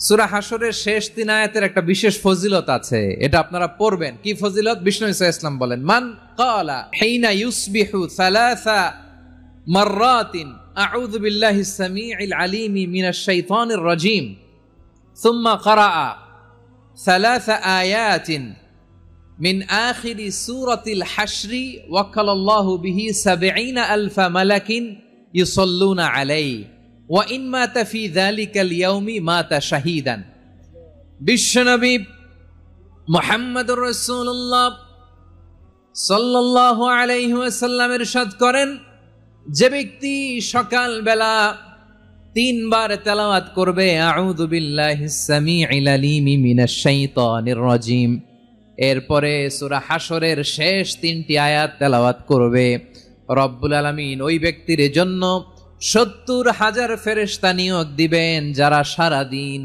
সূরা হাশরের শেষ 3 আয়াতের একটা বিশেষ ফজিলত আছে, এটা আপনারা পড়বেন। কি ফজিলত? বিষ্ণু ঈসা ইসলাম বলেন, মান ক্বালা হিনা ইউসবিহু সালাসা মাররাতিন আউযু বিল্লাহিস সামিউল আলিম মিনাশ শাইতানির রাজীম সুম্মা ক্বারাআ সালাসা আয়াতিন মিন আখিরি সূরাতিল হাশরি ওয়াক্কালাল্লাহু বিহি ৭০,০০০ মালাকিন ইউসাল্লুনা আলাইহি ওয়া ইন মাতা ফি যালিকাল ইয়াউমি মাতা শাহীদান। বিশ্বনবী মুহাম্মদুর রাসূলুল্লাহ সাল্লাল্লাহু আলাইহি ওয়াসাল্লাম ইরশাদ করেন, যে ব্যক্তি সকাল বেলা 3 বার তেলাওয়াত করবে আউযু বিল্লাহিস সামিউল আলিম মিনাশ শাইতানির রাজীম, এরপরে সূরা হাশরের শেষ 3টি আয়াত তেলাওয়াত করবে, রব্বুল আলামিন ওই ব্যক্তির জন্য ৭০,০০০ ফেরেশতা নিয়োগ দিবেন যারা সারা দিন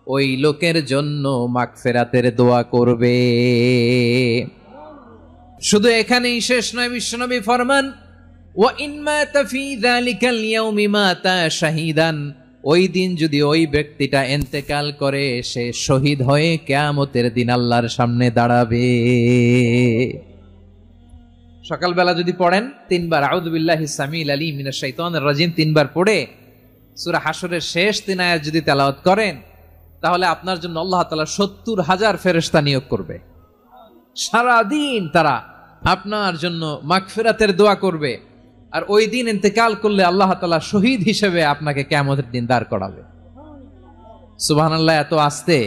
ওই লোকের জন্য মাগফিরাতের দোয়া করবে। শুধু এখানেই শেষ নয়, বিশ্বনবী ফরমান, ওয়া ইন মাতা ফি যালিকাল ইয়াউমি মাতা শাহীদান, ওই দিন যদি ওই ব্যক্তিটা ইন্তেকাল করে সে শহীদ হয়ে কিয়ামতের দিন আল্লাহর সামনে দাঁড়াবে। সকালবেলা যদি পড়েন 3 বার আউযু বিল্লাহিস সামিউল আলিম মিনাশ শাইতানির রাজীম 3 বার পড়ে সূরা হাশরের শেষ 3 আয়াত যদি তেলাওয়াত করেন, তাহলে আপনার জন্য আল্লাহ তাআলা ৭০,০০০ ফেরেশতা নিয়োগ করবে। সারা দিন তারা আপনার জন্য মাগফিরাতের দোয়া করবে, আর ওই দিন ইন্তেকাল করলে আল্লাহ তাআলা শহীদ হিসেবে আপনাকে কিয়ামতের দিন দাঁড় করাবে। সুবহানাল্লাহ, এত আস্তে।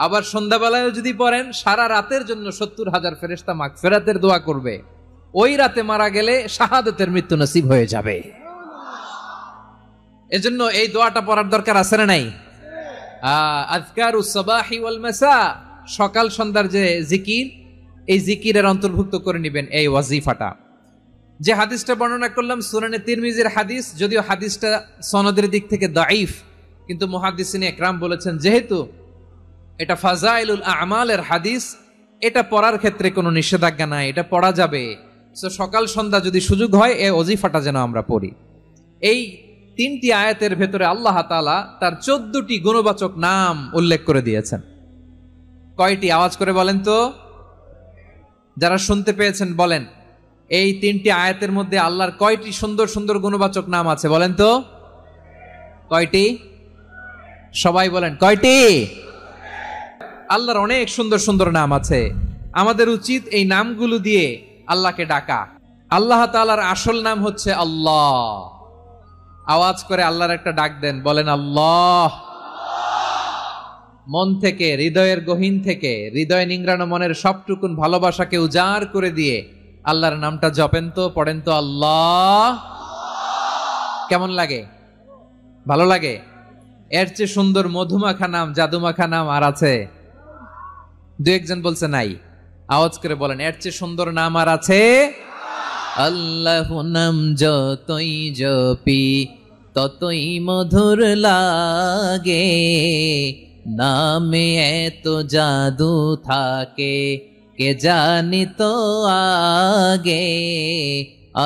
আবার সন্ধ্যাবেলায় যদি পড়েন, সারা রাতের জন্য ৭০,০০০ ফেরেশতা মাগফিরাতের দোয়া করবে। ওই রাতে মারা গেলে শাহাদাতের মৃত্যু নসিব হয়ে যাবে। এজন্য এই দোয়াটা পড়ার দরকার আছে না নাই? আযকারুস সাবাহি ওয়াল মাসা, সকাল সন্ধ্যার যে জিকির, এই জিকিরের অন্তর্ভুক্ত করে নেবেন এই ওয়াজিফাটা। যে হাদিসটা বর্ণনা করলাম সুনানে তিরমিজির হাদিস, যদিও হাদিসটা সনদের দিক থেকে দাঈফ, কিন্তু মুহাদ্দিসিনে ইকরাম বলেছেন যেহেতু এটা ফাজাইলুল আমালের হাদিস, এটা পড়ার ক্ষেত্রে কোনো নিষেধাজ্ঞা নাই, এটা পড়া যাবে। সো সকাল সন্ধ্যা যদি সুযোগ হয় এই ওয়াজিফাটা যেন আমরা পড়ি। এই 3টি আয়াতের ভেতরে আল্লাহ তাআলা তার 14টি গুণবাচক নাম উল্লেখ করে দিয়েছেন। কয়টি? আওয়াজ করে বলেন তো, যারা শুনতে পেয়েছেন বলেন, এই 3টি আয়াতের মধ্যে আল্লাহর কয়টি সুন্দর সুন্দর গুণবাচক নাম আছে বলেন তো? কয়টি? সবাই বলেন, কয়টি? আল্লাহর অনেক সুন্দর সুন্দর নাম আছে। আমাদের উচিত এই নামগুলো দিয়ে আল্লাহকে ডাকা। আল্লাহ তাআলার আসল নাম হচ্ছে আল্লাহ। আওয়াজ করে আল্লাহর একটা ডাক দেন, বলেন আল্লাহ। মন থেকে, হৃদয়ের গহীন থেকে, হৃদয় নিংড়ানো মনের সবটুকুন ভালোবাসাকে উজাড় করে দিয়ে আল্লাহর নামটা জপেন তো, পড়েন তো আল্লাহ। কেমন লাগে? ভালো লাগে? এর চেয়ে সুন্দর মধুমাখা নাম, জাদুমাখা নাম আর আছে? 2-1 বলছে নাই। আওয়াজ করে বলেন, এর চেয়ে সুন্দর নাম আর আছে? আল্লাহু নাম যতই জপি ততই মধুর লাগে, নামে এত জাদু থাকে কে জানি তো আগে।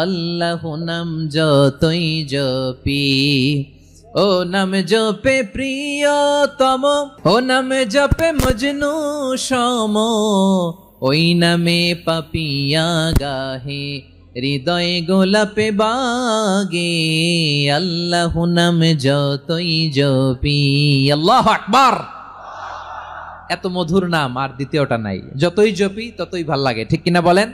আল্লাহু নাম যতই জপি, ও নাম জপে প্রিয়তম, ও নাম জপে মজনু সম, ওই নামে পাপিয়া গাহে হৃদয়ে গোলাপে বাগে। আল্লাহু নাম যতই জপি, আল্লাহু আকবার। এত মধুর নাম আর দ্বিতীয়টা নাই, যতই জপি ততই ভাল লাগে, ঠিক কিনা বলেন?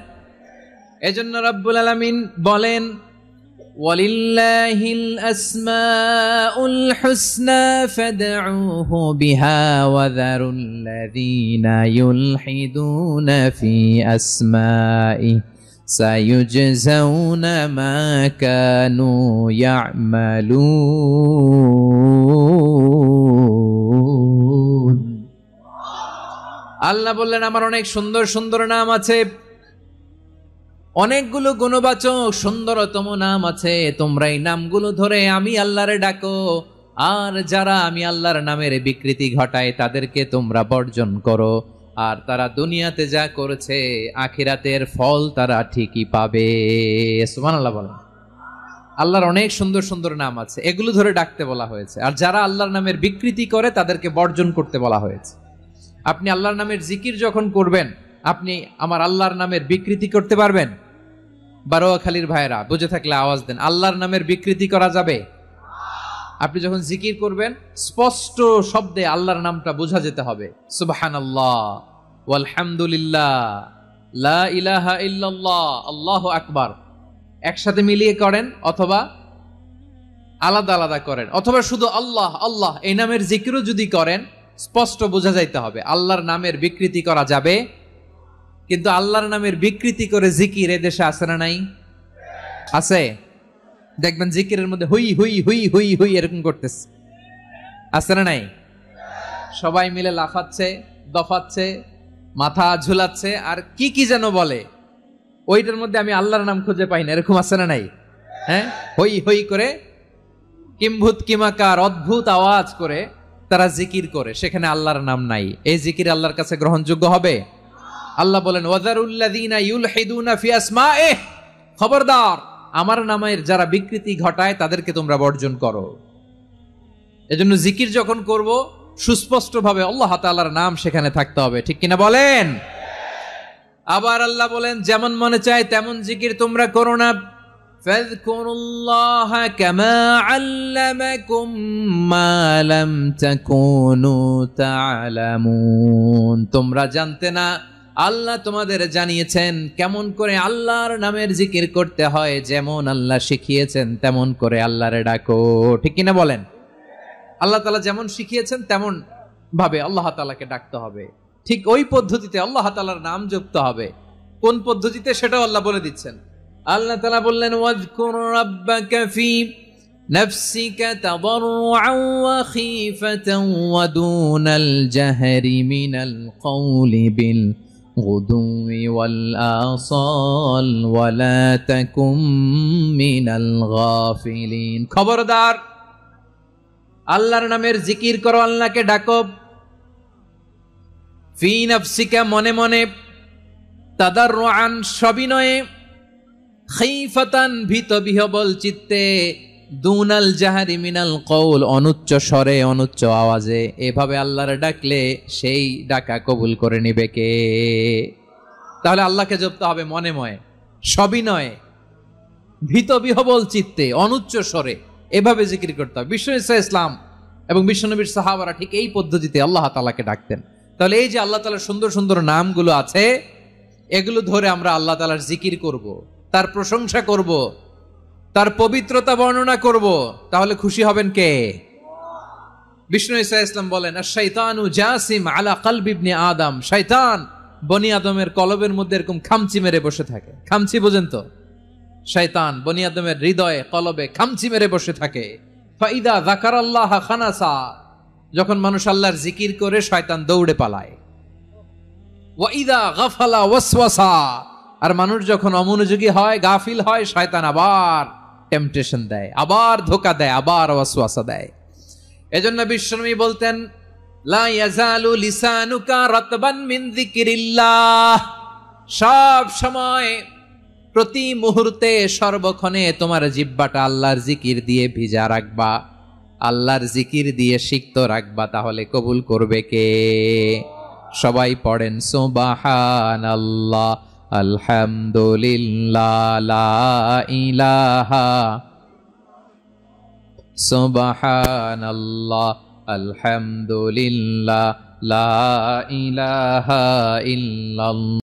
এজন্য রব্বুল আলামিন বলেন, ওয়ালিল্লাহিল আসমাউল হুসনা ফাদউহু বিহা ওয়া যারুল্লাযীনা ইউলহিদুনা ফি আসমাইহি সায়ুজজাউনা মা কানু ইয়ামালুন। আল্লাহ বললেন, আমার অনেক সুন্দর সুন্দর নাম আছে, অনেকগুলো গুণবাচক সুন্দরতম নাম আছে। তোমরা এই নামগুলো ধরে আমি আল্লাহরে ডাকো, আর যারা আমি আল্লাহর নামের বিকৃতি ঘটায় তাদেরকে তোমরা বর্জন করো, আর তারা দুনিয়াতে যা করেছে আখিরাতের ফল তারা ঠিকই পাবে। সুবহানাল্লাহ বলেন। আল্লাহর অনেক সুন্দর সুন্দর নাম আছে, এগুলো ধরে ডাকতে বলা হয়েছে। আর যারা আল্লাহর নামের বিকৃতি করে তাদেরকে বর্জন করতে বলা হয়েছে। আপনি আল্লাহর নামের জিকির যখন করবেন, আপনি আমার আল্লাহর নামের বিকৃতি করতে পারবেন? বারোয়াখালীর ভাইয়েরা বুঝে থাকলে আওয়াজ দেন, আল্লাহর নামের বিকৃতি করা যাবে? আপনি যখন জিকির করবেন স্পষ্ট শব্দে আল্লাহর নামটা বোঝা যেতে হবে। সুবহানাল্লাহ, ওয়ালহামদুলিল্লাহ, লা ইলাহা ইল্লাল্লাহ, আল্লাহু আকবার একসাথে মিলিয়ে করেন, অথবা আলাদা আলাদা করেন, অথবা শুধু আল্লাহ আল্লাহ এই নামের জিকিরও যদি করেন স্পষ্ট বোঝা যাইতে হবে। আল্লাহর নামের বিকৃতি করা যাবে, কিন্তু আল্লাহর নামের বিকৃতি করে জিকির এদেশে আছে না নাই? আছে। দেখবেন জিকিরের মধ্যে হুই হুই হুই হুই হুই এরকম করতেছে, আছে না নাই? সবাই মিলে লাফাচ্ছে, দফাচ্ছে, মাথা ঝুলাচ্ছে, আর কি কি যেন বলে, ওইটার মধ্যে আমি আল্লাহর নাম খুঁজে পাই না, এরকম আছে না নাই? হ্যাঁ, হই হই করে কিম্ভূত কিমাকার অদ্ভুত আওয়াজ করে তারা জিকির করে, সেখানে আল্লাহর নাম নাই। এই জিকির আল্লাহর কাছে গ্রহণযোগ্য হবে? আল্লাহ বলেন ওয়াযারুল্লাযীনা ইউলহিদুনা ফি আসমাইহি, খবরদার আমার নামের যারা বিকৃতি ঘটায় তাদেরকে তোমরা বর্জন করো। এজন্য জিকির যখন করব সুস্পষ্ট ভাবে আল্লাহ তাআলার নাম সেখানে থাকতে হবে, ঠিক কিনা বলেন? আবার আল্লাহ বলেন যেমন মনে চায় তেমন জিকির তোমরা করো না। ফাযকুরুল্লাহা কামা আল্লামাকুম মা লাম তাকুনু তা'লামুন, তোমরা জানতে না, আল্লাহ তোমাদের জানিয়েছেন কেমন করে আল্লাহর নামের জিকির করতে হয়, যেমন আল্লাহ শিখিয়েছেন তেমন করে আল্লাহরে ডাকো, ঠিক কিনা বলেন? আল্লাহ তাআলা যেমন শিখিয়েছেন তেমন ভাবে আল্লাহ তাআলাকে ডাকতে হবে, ঠিক ওই পদ্ধতিতে আল্লাহ তাআলার নাম জপতে হবে। কোন পদ্ধতিতে সেটাও আল্লাহ বলে দিচ্ছেন। আল্লাহ তাআলা বললেন ওয়াজকুর রাব্বাকা ফি নাফসিকা তাদাররুআন ওয়া খীফাতান ওয়া দুনাল জাহরি মিনাল কওলি বিল গুদুই ওয়াল আসাল ওয়া লা তাকুম মিনাল গাফিলিন, খবরদার আল্লাহর নামের জিকির করো, আল্লাহকে ডাকো। ফি নাফসিকা মনে মনে, তাদাররুআন সবিনয়ে, খীফাতান ভীত বিহবল চিত্তে, দুনাল জাহারি মিনাল কওল অনুচ্চ স্বরে অনুচ্চ আওয়াজে। এভাবে আল্লাহর ডাকলে সেই ডাকা কবুল করে নিবে কে? তাহলে আল্লাহকে জপতে হবে মনে মনে, সবিনয়ে, ভীত বিহবল চিত্তে, অনুচ্চ স্বরে, এভাবে জিকির করতে হবে। বিষ্ণু ইসলাম এবং বিশ্বনবীর সাহাবারা ঠিক এই পদ্ধতিতে আল্লাহ তাআলাকে ডাকতেন। তাহলে এই যে আল্লাহ তাআলার সুন্দর সুন্দর নামগুলো আছে, এগুলো ধরে আমরা আল্লাহ তাআলার জিকির করব, তার প্রশংসা করব, তার পবিত্রতা বর্ণনা করব, তাহলে খুশি হবেন কে? বিষ্ণু ইসলাম বলেন আশ-শাইতানু জাসিম আলা কলবি ইবনে আদম, শয়তান বনি আদমের কলবের মধ্যে এরকম খামচি মেরে বসে থাকে। খামচি বোঝেন তো? শয়তান বনি আদমের হৃদয়ে কলবে খামচি মেরে বসে থাকে। ফাইদা যাকারাল্লাহ খানাসা, যখন মানুষ আল্লাহর জিকির করে শয়তান দৌড়ে পালায়। ওয়া ইদা গাফালা ওয়াসওয়াসা, আর মানুষ যখন অমনোযোগী হয়, গাফিল হয়, শয়তান আবার টেম্পটেশন দেয়, আবার ধোঁকা দেয়, আবার ওয়াসওয়াসা দেয়। এজন্য বিশ্বনবী বলতেন লা ইয়াজালু লিসানুকা রাতবান মিন যিকরিল্লাহ, সব সময় প্রতি মুহূর্তে সর্বক্ষণে তোমার জিহ্বাটা আল্লাহর জিকির দিয়ে ভিজা রাখবা, আল্লাহর জিকির দিয়ে সিক্ত রাখবা, তাহলে কবুল করবে কে? সবাই পড়েন সুবহানাল্লাহ, আলহামদুলিল্লাহ, লা ইলাহা, সুবহানাল্লাহ, আলহামদুলিল্লাহ, লা ইলাহা ইল্লাল্লাহ।